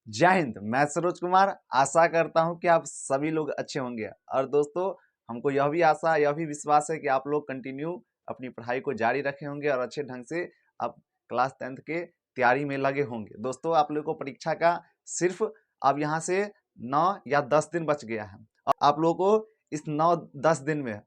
जय हिंद। मैं सरोज कुमार आशा करता हूं कि आप सभी लोग अच्छे होंगे। और दोस्तों, हमको यह भी आशा यह भी विश्वास है कि आप लोग कंटिन्यू अपनी पढ़ाई को जारी रखे होंगे और अच्छे ढंग से आप क्लास 10th के तैयारी में लगे होंगे। दोस्तों, आप लोगों को परीक्षा का सिर्फ अब यहाँ से 9 या 10 दिन बच गया है। और आप लोगों को इस 9-10 दिन में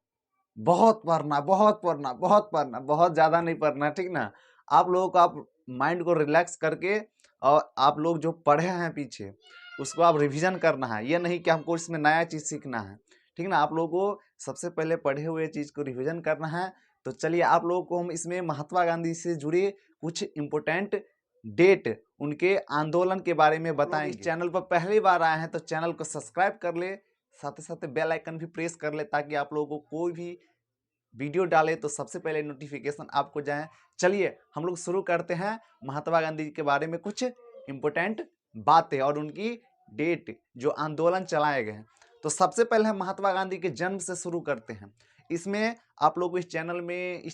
बहुत पढ़ना, बहुत पढ़ना, बहुत पढ़ना, बहुत ज़्यादा नहीं पढ़ना, ठीक ना। आप लोगों को आप माइंड को रिलैक्स करके और आप लोग जो पढ़े हैं पीछे उसको आप रिवीजन करना है। ये नहीं कि हमको इसमें नया चीज़ सीखना है, ठीक ना। आप लोगों को सबसे पहले पढ़े हुए चीज़ को रिवीजन करना है। तो चलिए, आप लोगों को हम इसमें महात्मा गांधी से जुड़े कुछ इम्पोर्टेंट डेट, उनके आंदोलन के बारे में बताएंगे। इस चैनल पर पहली बार आए हैं तो चैनल को सब्सक्राइब कर ले, साथ ही साथ बेल आइकन भी प्रेस कर ले, ताकि आप लोगों को कोई भी वीडियो डाले तो सबसे पहले नोटिफिकेशन आपको जाए। चलिए, हम लोग शुरू करते हैं महात्मा गांधी जी के बारे में कुछ इम्पोर्टेंट बातें और उनकी डेट जो आंदोलन चलाए गए हैं। तो सबसे पहले हम महात्मा गांधी के जन्म से शुरू करते हैं। इसमें आप लोग को इस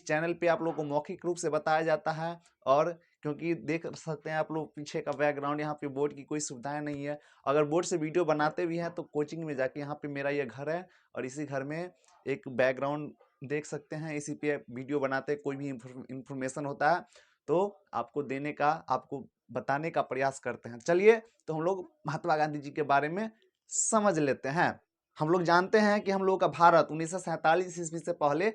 चैनल पे आप लोग को मौखिक रूप से बताया जाता है। और क्योंकि देख सकते हैं आप लोग पीछे का बैकग्राउंड, यहाँ पे बोर्ड की कोई सुविधाएं नहीं है। अगर बोर्ड से वीडियो बनाते भी हैं तो कोचिंग में जाके, यहाँ पे मेरा ये घर है और इसी घर में एक बैकग्राउंड देख सकते हैं, इसी पे वीडियो बनाते कोई भी इंफॉर्मेशन होता है तो आपको बताने का प्रयास करते हैं। चलिए, तो हम लोग महात्मा गांधी जी के बारे में समझ लेते हैं। हम लोग जानते हैं कि हम लोग का भारत 1947 ईस्वी से पहले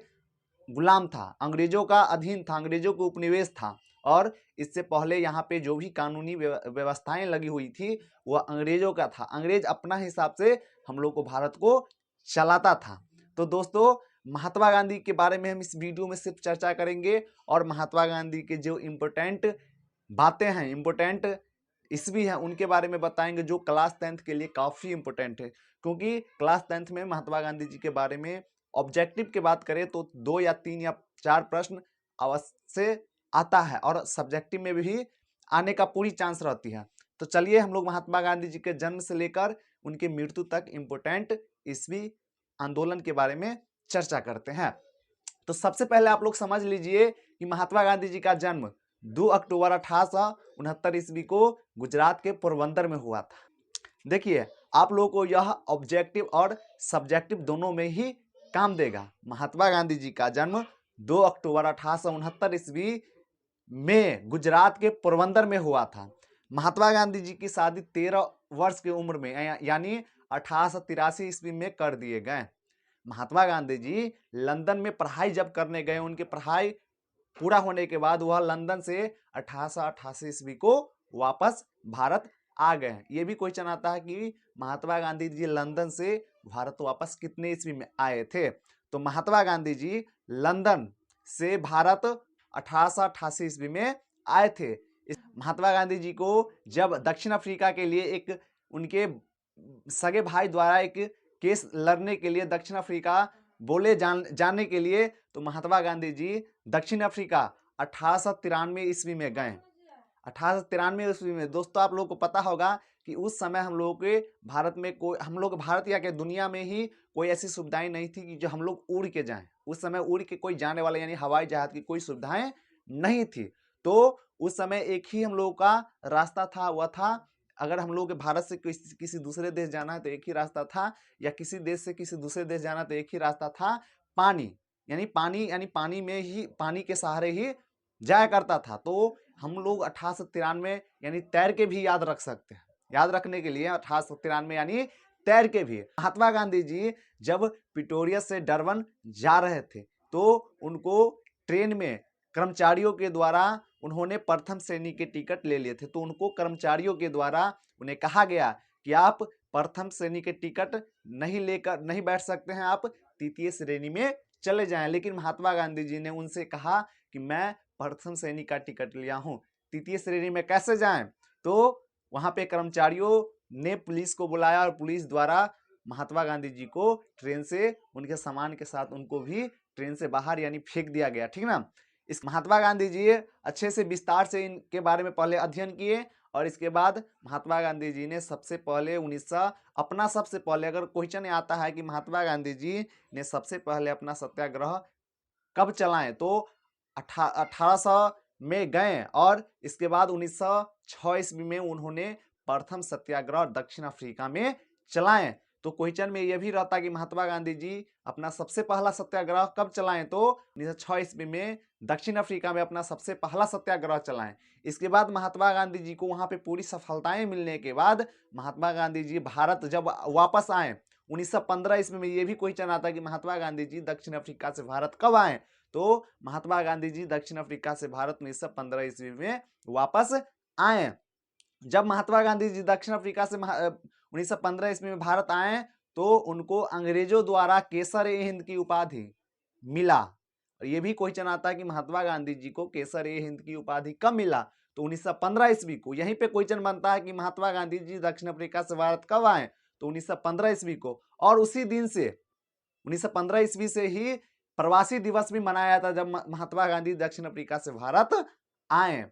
गुलाम था, अंग्रेजों का अधीन था, अंग्रेजों को उपनिवेश था। और इससे पहले यहाँ पे जो भी कानूनी व्यवस्थाएं लगी हुई थी वह अंग्रेजों का था। अंग्रेज अपना हिसाब से हम लोग को भारत को चलाता था। तो दोस्तों, महात्मा गांधी के बारे में हम इस वीडियो में सिर्फ चर्चा करेंगे और महात्मा गांधी के जो इम्पोर्टेंट बातें हैं, इम्पोर्टेंट ईस्वी हैं, उनके बारे में बताएंगे, जो क्लास 10th के लिए काफ़ी इम्पोर्टेंट है। क्योंकि क्लास 10th में महात्मा गांधी जी के बारे में ऑब्जेक्टिव की बात करें तो 2 या 3 या 4 प्रश्न अवश्य आता है और सब्जेक्टिव में भी आने का पूरी चांस रहती है। तो चलिए, हम लोग महात्मा गांधी जी के जन्म से लेकर उनकी मृत्यु तक इम्पोर्टेंट ईस्वी आंदोलन के बारे में चर्चा करते हैं। तो सबसे पहले आप लोग समझ लीजिए कि महात्मा गांधी जी का जन्म 2 अक्टूबर 1869 ईस्वी को गुजरात के पोरबंदर में हुआ था। देखिए, आप लोगों को यह ऑब्जेक्टिव और सब्जेक्टिव दोनों में ही काम देगा। महात्मा गांधी जी का जन्म 2 अक्टूबर 1869 ईस्वी में गुजरात के पोरबंदर में हुआ था। महात्मा गांधी जी की शादी 13 वर्ष की उम्र में यानी 1883 ईस्वी में कर दिए गए। महात्मा गांधी जी लंदन में पढ़ाई जब करने गए, उनकी पढ़ाई पूरा होने के बाद वह लंदन से 1888 ईस्वी को वापस भारत आ गए। ये भी क्वेश्चन आता है कि महात्मा गांधी जी लंदन से भारत वापस कितने ईस्वी में आए थे। तो महात्मा गांधी जी लंदन से भारत 1888 ईस्वी में आए थे। महात्मा गांधी जी को जब दक्षिण अफ्रीका के लिए एक उनके सगे भाई द्वारा एक केस लड़ने के लिए दक्षिण अफ्रीका जाने के लिए, तो महात्मा गांधी जी दक्षिण अफ्रीका 1893 ईस्वी में गए। 1893 ईस्वी में दोस्तों, आप लोगों को पता होगा कि उस समय हम लोगों के भारत में हम लोग भारत या के दुनिया में ही कोई ऐसी सुविधाएं नहीं थी कि जो हम लोग उड़ के जाएं। उस समय उड़ के कोई जाने वाला यानी हवाई जहाज की कोई सुविधाएं नहीं थी। तो उस समय एक ही हम लोगों का रास्ता था, वह था अगर हम लोग भारत से किसी दूसरे देश जाना है तो एक ही रास्ता था, या किसी देश से किसी दूसरे देश जाना तो एक ही रास्ता था, पानी। यानी पानी के सहारे ही जाया करता था। तो हम लोग 1893 यानी तैर के भी याद रख सकते हैं। याद रखने के लिए 1893 यानी तैर के भी। महात्मा गांधी जी जब पिटोरिया से डरबन जा रहे थे तो उनको ट्रेन में कर्मचारियों के द्वारा उन्होंने प्रथम श्रेणी के टिकट ले लिए थे। तो उनको कर्मचारियों के द्वारा उन्हें कहा गया कि आप प्रथम श्रेणी के टिकट नहीं बैठ सकते हैं, आप तृतीय श्रेणी में चले जाएं। लेकिन महात्मा गांधी जी ने उनसे कहा कि मैं प्रथम श्रेणी का टिकट लिया हूं, तृतीय श्रेणी में कैसे जाएं। तो वहां पे कर्मचारियों ने पुलिस को बुलाया और पुलिस द्वारा महात्मा गांधी जी को ट्रेन से उनके सामान के साथ उनको भी ट्रेन से बाहर यानी फेंक दिया गया, ठीक ना। इस महात्मा गांधी जी अच्छे से विस्तार से इनके बारे में पहले अध्ययन किए और इसके बाद महात्मा गांधी जी ने सबसे पहले सबसे पहले अगर क्वेश्चन आता है कि महात्मा गांधी जी ने सबसे पहले अपना सत्याग्रह कब चलाएं, तो 1800 में गए और इसके बाद 1906 ईस्वी में उन्होंने प्रथम सत्याग्रह दक्षिण अफ्रीका में चलाएं। तो क्वेश्चन में यह भी रहता कि महात्मा गांधी जी अपना सबसे पहला सत्याग्रह कब चलाएं, तो 1906 ईस्वी में दक्षिण अफ्रीका में अपना सबसे पहला सत्याग्रह चलाएं। इसके बाद महात्मा गांधी जी को वहां पे पूरी सफलताएं मिलने के बाद महात्मा गांधी जी भारत जब वापस आए 1915 ईस्वी में, यह भी क्वेश्चन आता है कि महात्मा गांधी जी दक्षिण अफ्रीका से भारत कब आए, तो महात्मा गांधी जी दक्षिण अफ्रीका से भारत 1915 ईस्वी में वापस आए। जब महात्मा गांधी जी दक्षिण अफ्रीका से 1915 ईस्वी में भारत आए तो उनको अंग्रेजों द्वारा केसर-ए-हिंद की उपाधि मिला। और यह भी क्वेश्चन आता है कि महात्मा गांधी जी को केसर-ए-हिंद की उपाधि कब मिला, तो 1915 ईस्वी को। यहीं पे क्वेश्चन बनता है कि महात्मा गांधी जी दक्षिण अफ्रीका से भारत कब आए, तो 1915 ईस्वी को। और उसी दिन से 1915 ईस्वी से ही प्रवासी दिवस भी मनाया जाता जब महात्मा गांधी दक्षिण अफ्रीका से भारत आए।